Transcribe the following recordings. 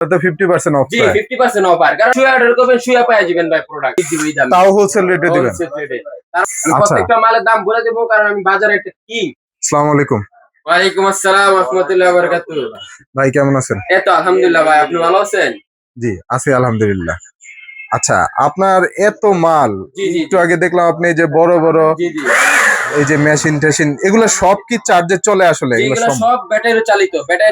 তো 50% অফ জি প্রায়। 50% অফার, কারণ শুয়ে অর্ডার করবেন শুয়ে পাওয়া যাবেন ভাই প্রোডাক্ট দিব এই দামে। তাও হোলসেল রেটে দিবেন। হোলসেল রেটে। আমি আচ্ছা, প্রত্যেকটা মালের দাম বলে দেবো, কারণ আমি বাজারে একটা কিং। আসসালামু আলাইকুম। ওয়ালাইকুম আসসালাম ওয়া রাহমাতুল্লাহি ওয়া বারাকাতুহু। ভাই কেমন আছেন? এই তো আলহামদুলিল্লাহ ভাই, আপনি ভালো আছেন? জি, আছি আলহামদুলিল্লাহ। আচ্ছা, আপনার এত মাল, জি জি একটু জি আগে দেখলাম আপনি যে বড় বড় জি জি এই যে মেশিন টেশিন এগুলো সব কি চার্জে চলে আসলে? এগুলো যেগুলো সব সব ব্যাটারি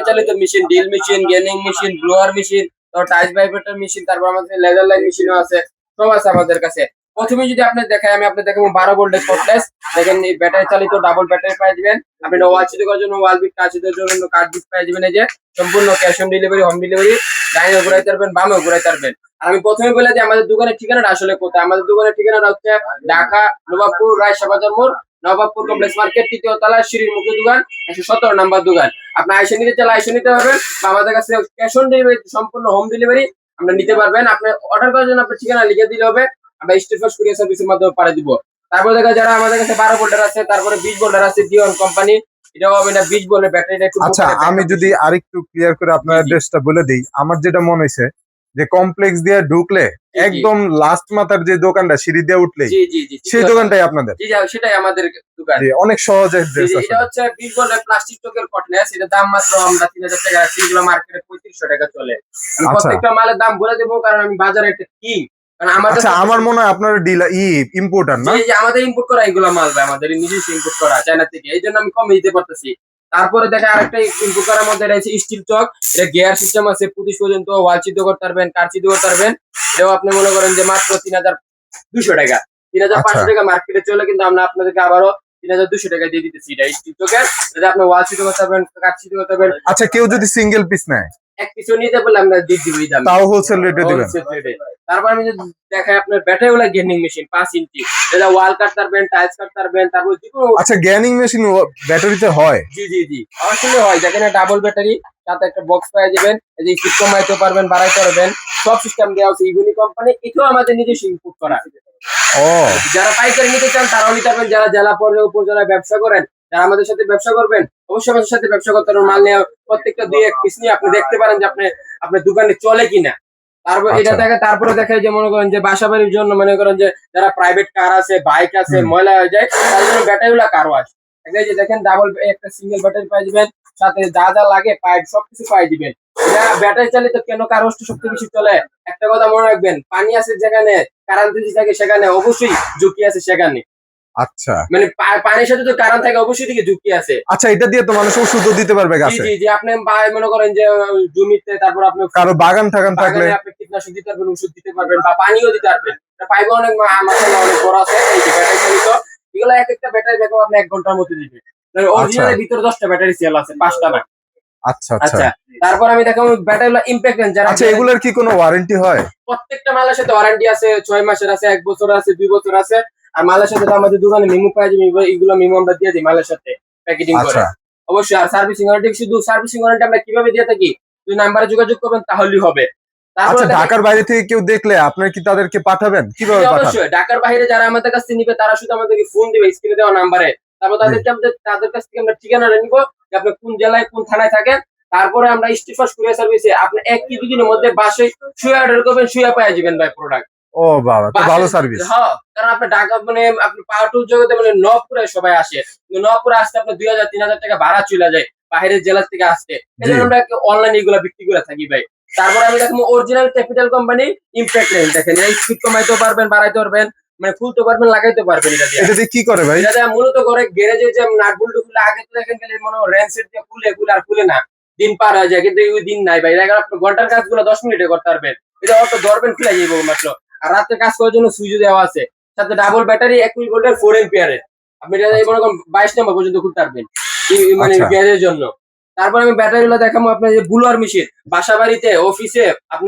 চালিত machine, drill machine, gaining machine, blower machine, তারপর টাইলস ভাইব্রেটর মেশিন, তারপর আমাদের লেজার লাইন মেশিনও আছে, সব আছে আমাদের কাছে। প্রথমে যদি আপনি দেখাই, আমি আপনাকে দেখাবো 12 ভোল্টের কটলেস। দেখেন এই ব্যাটারি চালিত ডাবল ব্যাটারি পেয়ে যাবেন। আপনি ওয়াল সিদ্ধ করার জন্য ওয়াল বিট, কাজ সিদ্ধর জন্য কাঠ বিট পেয়ে যাবেন। এই যে সম্পূর্ণ cash on delivery, home delivery, ডাইনে ঘুরাইতে পারবেন, বামেও ঘুরাইতে পারবেন। আর আমি প্রথমে বলে দিই আমাদের দোকানের ঠিকানাটা আসলে কোথায়। আমাদের দোকানের ঠিকানাটা হচ্ছে ঢাকা নবাবপুর রায়শা বাজার মোড়, নবাবপুর কমপ্লেক্স মার্কেট, তৃতীয় তলা, সিঁড়ির মুখে দোকান, 117 নাম্বার দোকান। আপনি আইসে নিতে চাইলে আইসে নিতে পারবেন, বা আমাদের কাছে ক্যাশ অন ডেলিভারি, সম্পূর্ণ হোম ডেলিভারি আমরা নিতে পারবেন। আপনি অর্ডার করার জন্য আপনার ঠিকানা লিখে দিলে হবে, আমরা স্টেট ফার্স্ট কুরিয়ার সার্ভিসের মাধ্যমে পাঠিয়ে দিব। তারপরে দেখা যারা আমাদের কাছে 12 ভোল্টের আছে, তারপরে 20 ভোল্টের আছে, ডিওন কোম্পানি, এটাও হবে না 20 ভোল্টের ব্যাটারিটা একটু আচ্ছা, মোটা আমি ব্যাকআপ যদি বেশি। আরেকটু ক্লিয়ার করে আপনার জি জি অ্যাড্রেসটা বলে দিই, আমার যেটা মনে হয়েছে যে কমপ্লেক্স দিয়ে ঢুকলে জি জি একদম লাস্ট মাথার যে দোকানটা সিঁড়ি দিয়ে উঠলেই জি জি জি সেই দোকানটাই আপনাদের। জি জি, সেটাই আমাদের দোকান। জি, অনেক সহজ জি অ্যাড্রেস জি, এটা আসলে। হচ্ছে 20 ভোল্টের প্লাস্টিক চোখের কটলেস, এটা দাম মাত্র আমরা 3000 টাকা রাখছি, এগুলো মার্কেটে 3500 টাকা চলে। আমি আচ্ছা প্রত্যেকটা মালের দাম বলে দেবো, কারণ আমি বাজারে একটা কিং। কারণ আমার আচ্ছা, কাছে আমার মনে হয় আপনার ডিলার ইম্পোর্টার যে না? যে আমাদের ইম্পোর্ট করা এগুলো মাল ভাই, আমাদের নিজস্ব ইম্পোর্ট করা চায়না থেকে, এই জন্য আমি কমে দিতে পারতেছি। তারপরে দেখা আরেকটা ইম্পোর্ট করার মধ্যে রয়েছে স্টিল চক, এটা গিয়ার সিস্টেম আছে, 25 পর্যন্ত ওয়াল সিদ্ধ করতে পারবেন, কাঠ সিদ্ধ করতে পারবেন। এটাও আপনি মনে করেন যে মাত্র 3200 টাকা, আচ্ছা 3500 টাকা মার্কেটে চলে, কিন্তু আমরা আপনাদেরকে আবারও 3200 টাকা দিয়ে দিতেছি। এটা স্টিল চকের, এটা আপনি ওয়াল সিদ্ধ করতে পারবেন, কাঠ সিদ্ধ করতে পারবেন। আচ্ছা, কেউ যদি সিঙ্গেল পিস নেয় এক কিছু নিতে পারলে আমরা দিয়ে দিব এই দামে, তাও হোলসেল রেটে দিবেন? হোলসেল রেটে। তারপর আমি যদি দেখাই আপনার ব্যাটারি ওয়ালা গেমিং মেশিন 5 ইঞ্চি, এটা ওয়াল কাটতে পারবেন, টাইলস কাটতে পারবেন, তারপর যেকোনো। আচ্ছা, গ্যানিং মেশিন ব্যাটারিতে হয়? জি জি জি, আসলে হয়। দেখেন ডাবল ব্যাটারি, সাথে একটা বক্স পেয়ে যাবেন, এই যে স্পিড কমাইতে পারবেন, বাড়াইতে পারবেন, সব সিস্টেম দেওয়া আছে ইউনি কোম্পানি। এটাও আমাদের নিজস্ব ইনপুট করা। ও যারা পাইকারি নিতে চান তারাও নিতে পারবেন, যারা জেলা পর্যায়ে উপজেলায় ব্যবসা করেন, যারা আমাদের সাথে ব্যবসা করবেন, অবশ্যই আমাদের সাথে ব্যবসা করতে পারবেন। মাল নিয়ে প্রত্যেকটা 2-1 পিস নিয়ে আপনি দেখতে পারেন যে আপনার দোকানে চলে কিনা। তারপর এটা আচ্ছা দেখে, তারপরে দেখায় যে মনে করেন যে বাসা বাড়ির জন্য, মনে করেন যে যারা প্রাইভেট কার আছে, বাইক আছে, হুম ময়লা হয়ে যায়, তার জন্য ব্যাটারিওয়ালা কারও আছে। এই যে দেখেন ডাবল একটা সিঙ্গেল ব্যাটারি পাই দিবেন, সাথে যা যা লাগে পাইপ সবকিছু পাই দিবেন। এটা ব্যাটারি চালিত কেন কার সবচেয়ে বেশি চলে, একটা কথা মনে রাখবেন, পানি আছে যেখানে, কারেন্ট যদি থাকে সেখানে অবশ্যই ঝুঁকি আছে সেখানে। আচ্ছা মানে পানির সাথে তো কারেন্ট থাকে, অবশ্যই দিকে ঝুঁকি আছে। আচ্ছা, এটা দিয়ে তো মানুষ ওষুধও দিতে পারবে জি গাছে। জি জি, আপনি মনে করেন যে জমিতে, তারপর আপনি কারো বাগান টাগান থাকলে। বাগানে আপনি কীটনাশক দিতে পারবেন, ওষুধ দিতে পারবেন, বা পানিও দিতে পারবেন। পাইপও অনেক মাশাআল্লাহ অনেক বড় আছে। এই যে ব্যাটারি চালিত, এগুলো এক একটা ব্যাটারি ব্যাকআপ আপনি 1 ঘন্টার মধ্যে দিবে। আচ্ছা অরিজিনালের ভিতরে 10টা ব্যাটারি সেল আছে, 5টা না। আচ্ছা আচ্ছা আচ্ছা, তারপর আমি দেখাবো ব্যাটারি ইমপ্যাক্ট যারা। আচ্ছা, এগুলোর কি কোনো ওয়ারেন্টি হয়? প্রত্যেকটা মালের সাথে ওয়ারেন্টি আছে, 6 মাসের আছে, 1 বছর আছে, 2 বছর আছে। আর মালের সাথে তো আমাদের দোকানে মেমো পাওয়া যাবে, এগুলো মেমো আমরা দিয়ে দিই মালের সাথে প্যাকেজিং করে। আচ্ছা অবশ্যই। আর সার্ভিসিং ওয়ারেন্টি, শুধু সার্ভিসিং ওয়ারেন্টি আমরা কিভাবে দিয়ে থাকি, যদি নাম্বারে যোগাযোগ করবেন তাহলেই হবে। তারপরে আচ্ছা, ঢাকার বাইরে থেকে কেউ দেখলে আপনার কি তাদেরকে পাঠাবেন? কিভাবে পাঠাবেন? অবশ্যই ঢাকার বাইরে যারা আমাদের কাছ থেকে নিবে, তারা শুধু আমাদেরকে ফোন দিবে স্ক্রিনে দেওয়া নাম্বারে। তারপর জি তাদের কাছ থেকে আমরা ঠিকানাটা নিব, যে আপনি কোন জেলায় কোন থানায় থাকেন। তারপরে আমরা স্টেট ফার্স্ট কুরিয়ার সার্ভিসে আপনি 1 কি 2 দিনের মধ্যে বাসায় শুয়ে অর্ডার করবেন, শুয়ে পেয়ে যাবেন ভাই প্রোডাক্ট। ও বাবা, তো ভালো সার্ভিস। হ্যাঁ, কারণ আপনি ঢাকা মানে আপনি পাওয়ার টুল জগতে মানে নবপুরে সবাই আসে। কিন্তু নবপুরে আসতে আপনার 2000-3000 টাকা ভাড়া চলে যায় বাইরের জেলা থেকে আসতে। জি এজন্য আমরা অনলাইনে এগুলো বিক্রি করে থাকি ভাই। তারপরে আমি দেখবো original capital company impact range, দেখেন এই স্পিড কমাইতেও পারবেন, বাড়াইতে পারবেন, মানে খুলতে পারবেন, লাগাইতে পারবেন। এটা দিয়ে এটা দিয়ে কি করে ভাই? এটা দিয়ে মূলত করে গ্যারেজে যে নাট বল্টু খুলে, আগে তো দেখেন গেলে মনে হয় রেঞ্জ সেট দিয়ে খুলে আর খুলে না, দিন পার হয়ে যায়, কিন্তু ওই দিন নাই ভাই। এটা আপনি ঘন্টার কাজগুলো 10 মিনিটে করতে পারবেন। এটা অত ধরবেন, খুলে যাইব মাত্র। আর রাতে কাজ করার জন্য সুইচও দেওয়া আছে, সাথে ডাবল ব্যাটারি 21 ভোল্টের 4 এম্পিয়ারের। আপনি এটা আচ্ছা মনে করেন 22 নম্বর পর্যন্ত খুলতে পারবেন, মানে আচ্ছা গ্যারেজের জন্য। তারপর আমি ব্যাটারিগুলো দেখাবো আপনার, যে ব্লোয়ার মেশিন, বাসা বাড়িতে, অফিসে, আপনি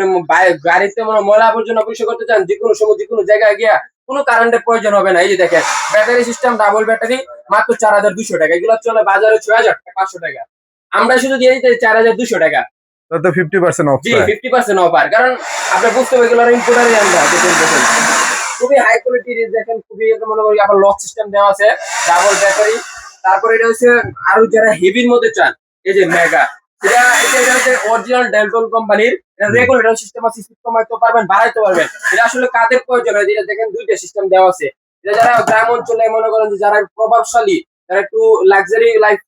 গাড়িতে ময়লা আবর্জনা পরিষ্কার করতে চান, যেকোনো সময় যেকোনো জায়গায় গিয়া কোনো কারেন্টের প্রয়োজন হবে না। এই যে দেখেন ব্যাটারি সিস্টেম, ডাবল ব্যাটারি, মাত্র 4200 টাকা। এগুলো চলে বাজারে 6500 টাকা, আমরা শুধু দিয়ে দিতে 4200 টাকা। তো 50% অফ জি প্রায়। 50% অফার, কারণ আপনি বুঝতে হবে এগুলো ইম্পোর্টারই আমরা। দেখেন খুবই হাই কোয়ালিটির, দেখেন খুবই মনে করি। আবার লক সিস্টেম দেওয়া আছে, ডাবল ব্যাটারি। তারপর এটা হচ্ছে আরো যারা হেভির মধ্যে চান, এই যে মেগা, এটা হচ্ছে অরিজিনাল ডেলটন কোম্পানির। এটা রেগুলেটর সিস্টেম আছে, স্পিড কমাইতে পারবেন, বাড়াইতে পারবেন। এটা আসলে কাদের প্রয়োজন হয়, যেটা দেখেন দুইটা সিস্টেম দেওয়া আছে। এটা যারা গ্রাম অঞ্চলে মনে করেন যে যারা প্রভাবশালী, যারা একটু লাক্সারি লাইফ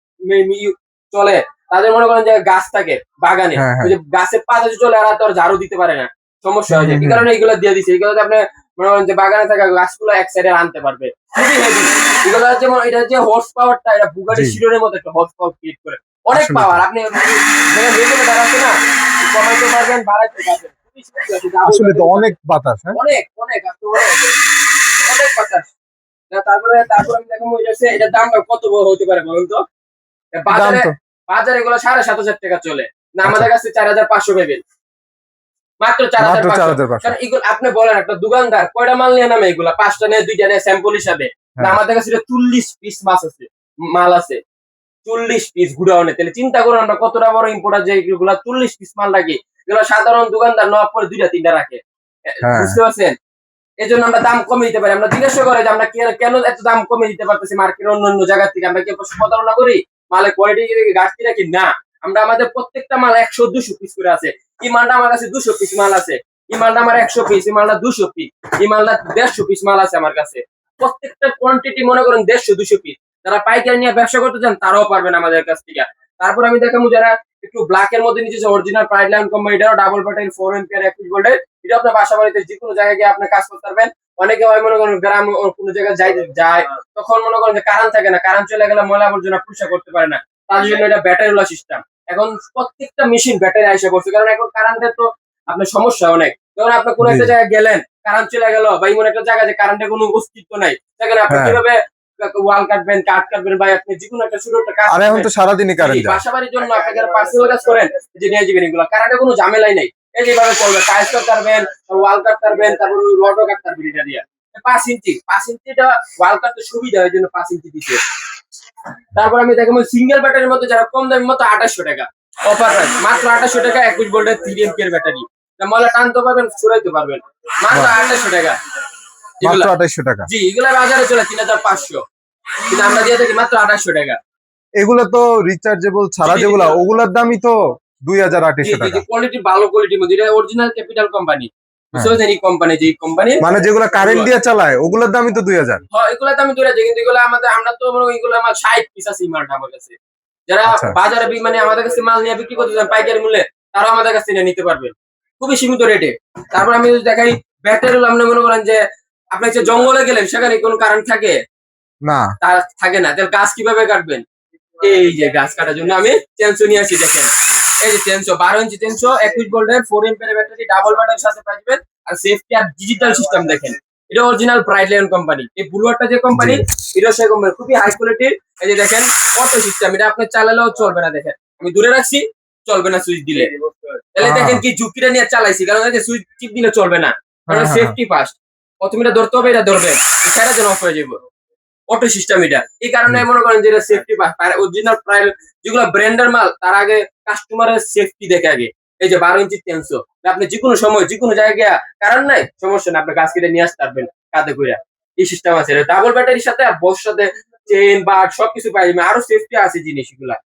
চলে, তাদের মনে করেন যে গাছ থাকে বাগানে, হ্যাঁ, হ্যাঁ। ওই যে গাছের পাতা যদি চলে, এরা তো আর ঝাড়ু দিতে পারে না, সমস্যা হয়ে যায়। এই কারণে এগুলো দিয়ে দিচ্ছে। এগুলোতে আপনি মনে করেন যে বাগানে থাকা গাছগুলো এক সাইডে আনতে পারবে, খুবই হেভি। এগুলো যেমন এটা যে হর্স পাওয়ারটা, এটা বুগাটি জি। শিরোনের মতো একটা হর্স পাওয়ার ক্রিয়েট করে, অনেক আসলে পাওয়ার। আপনি রেগুলেটর আছে না, কমাইতে পারবেন, বাড়াইতে পারবেন, খুবই সুন্দর আছে। আসলে তো অনেক বাতাস, হ্যাঁ। অনেক অনেক আপনি অনেক বাতাস। তারপরে আমি দেখাবো এটা হচ্ছে, এটার দাম কত হতে পারে বলুন তো? দাম বাজারে তো বাজারে এগুলো 7,500 টাকা চলে না, আচ্ছা। আমাদের কাছে 4,500 পাবেন, মাত্র মাত্র 4,500। 4,500। কারণ এগুলো আপনি বলেন একটা দোকানদার কয়টা মাল নিয়ে নামে, এগুলা 5টা নেয়, 2টা নেয় স্যাম্পল হিসাবে। না, হ্যাঁ। আমাদের কাছে 40 পিস মাছ আছে, মাল আছে 40 পিস গুড়াওনে। তাহলে চিন্তা করুন আমরা কতটা বড় ইম্পোর্টার, যে এগুলা 40 পিস মাল লাগে। এগুলো সাধারণ দোকানদার নেওয়ার পরে 2টা 3টা রাখে। হ্যাঁ। বুঝতে পারছেন? এই জন্য আমরা দাম কমে দিতে পারি। আমরা জিজ্ঞাসা করে যে আমরা কেন এত দাম কমে দিতে পারতেছি মার্কেটের অন্য জায়গা থেকে। আমরা কি প্রতারণা করি, মালের কোয়ালিটি ঘাটতি রাখি? না, আমরা আমাদের প্রত্যেকটা মাল 100-200 পিস করে আছে। এই মালটা আমার কাছে 200 পিস মাল আছে, এই মালটা আমার 100 পিস, এই মালটা 200 পিস, এই মালটা 150 পিস মাল আছে আমার কাছে। প্রত্যেকটা কোয়ান্টিটি মনে করেন 150-200 পিস। যারা পাইকারি নিয়ে ব্যবসা করতে চান তারাও পারবেন আমাদের কাছ থেকে। তারপর আমি দেখাবো যারা একটু ব্ল্যাক এর মধ্যে নিচে অরিজিনাল প্রাইড লাইন কোম্পানি, এটাও ডাবল বাটন 4 এম্পিয়ার 21 ভোল্টের। এটা আপনার বাসা বাড়িতে যে কোনো জায়গায় গিয়ে আপনি কাজ করতে পারবেন। অনেকে হয় মনে করেন গ্রাম ও কোনো জায়গায় যায়, তখন মনে করেন যে কারেন্ট থাকে না, কারেন্ট চলে গেলে ময়লা আবর্জনা পরিষ্কার করতে পারে না, তার জন্য এটা ব্যাটারিওয়ালা সিস্টেম। এখন প্রত্যেকটা মেশিন ব্যাটারি আইসা পড়ছে, কারণ এখন কারেন্টের তো আপনার সমস্যা অনেক। যখন আপনি কোনো জি। একটা জায়গায় গেলেন, কারেন্ট চলে গেল, বা এমন একটা জায়গা যে কারেন্টের কোনো অস্তিত্ব নাই, সেখানে আপনি হ্যাঁ। কিভাবে ওয়াল কাটবেন, কাঠ কাটবেন, বা আপনি যে কোনো একটা ছোট একটা কাজ আর এখন করবেন। তো সারাদিনই কারেন্ট যায়। বাসা বাড়ির জন্য আপনি যারা পার্সোনাল কাজ করেন, যে নিয়ে যাবেন এগুলো, কারেন্টের কোনো ঝামেলাই নাই। এই যেভাবে করবে, টাইলস কাটতে পারবেন, ওয়াল কাটতে পারবেন, তারপর রডও কাটতে পারবেন এটা দিয়ে। 5 ইঞ্চিটা ওয়াল কাটতে সুবিধা হয়, জন্য 5 ইঞ্চি দিচ্ছে। তারপর আমি দেখাবো সিঙ্গেল ব্যাটারির মধ্যে যারা কম দামের মতো 2800 টাকা অফার প্রাইস, মাত্র 2800 টাকা 21 ভোল্টের 3 এম্পিয়ার ব্যাটারি। ময়লা টানতে পারবেন, সরাইতে পারবেন, মাত্র 2800 টাকা। মাত্র এগুলা 2800 টাকা। জি, এগুলা বাজারে চলে 3500, কিন্তু আমরা দিয়ে থাকি মাত্র 2800 টাকা। এগুলো তো রিচার্জেবল ছাড়া জি, জি, যেগুলা, জি। ওগুলার দামই তো 2800 টাকা। কোয়ালিটি ভালো, কোয়ালিটির মধ্যে এটা অরিজিনাল ক্যাপিটাল কোম্পানি। বুঝতে হ্যাঁ। পারছেন? এই কোম্পানি মানে যেগুলা কারেন্ট দিয়ে চালায় ওগুলোর দামই তো 2000। হ্যাঁ, এগুলা তো আমি ধরে যাই, কিন্তু এগুলা আমরা তো মনে করি এগুলো আমার 60 পিস আছে এই মালটা আমার কাছে। যারা আচ্ছা। বাজারে মানে আমাদের কাছে মাল নিয়ে বিক্রি করতে চান পাইকারি মূল্যে, তারাও আমাদের কাছে নিতে পারবেন খুবই সীমিত রেটে। তারপর আমি যদি দেখাই ব্যাটারি, আপনি মনে করেন যে আপনি যে জঙ্গলে গেলেন, সেখানে কোনো কারেন্ট থাকে? না। তার থাকে না, তাহলে গাছ কিভাবে কাটবেন? এই যে গাছ কাটার জন্য আমি চেনসো নিয়ে আসি, দেখেন এই যে চেনসো 12 ইঞ্চি চেনসো 21 ভোল্টের 4 এম্পিয়ার ব্যাটারি, ডাবল ব্যাটারির সাথে পাবেন। আর সেফটি আর ডিজিটাল সিস্টেম দেখেন, এটা অরিজিনাল ব্রাইট লায়ন কোম্পানি। এই ব্লুয়ারটা যে কোম্পানি, এটা সেই কোম্পানি, খুবই হাই কোয়ালিটির। এই যে দেখেন কত সিস্টেম, এটা আপনি চালালেও চলবে না, দেখেন আমি দূরে রাখছি, চলবে না সুইচ দিলে। তাহলে দেখেন কি ঝুঁকিটা নিয়ে চালাইছি, কারণ এই যে সুইচ টিপ দিলে চলবে না, কারণ সেফটি ফার্স্ট। প্রথমে এটা ধরতে হবে, এটা ধরবেন, সারা যেন অফ হয়ে যাবে, অটো সিস্টেম এটা। এই কারণে মনে করেন যে এটা সেফটি অরিজিনাল প্রায় যেগুলো ব্র্যান্ডের মাল, তার আগে কাস্টমারের সেফটি দেখে আগে। এই যে 12 ইঞ্চি চেনসো, আপনি যে কোনো সময় যে কোনো জায়গায় কারণ নাই, সমস্যা না, আপনি গাছ কেটে নিয়ে আসতে পারবেন কাঁধে কইরা। এই সিস্টেম আছে ডাবল ব্যাটারির সাথে, আর বক্স সাথে চেন বা সবকিছু পাই যাবে, আরো সেফটি আছে জিনিসগুলা।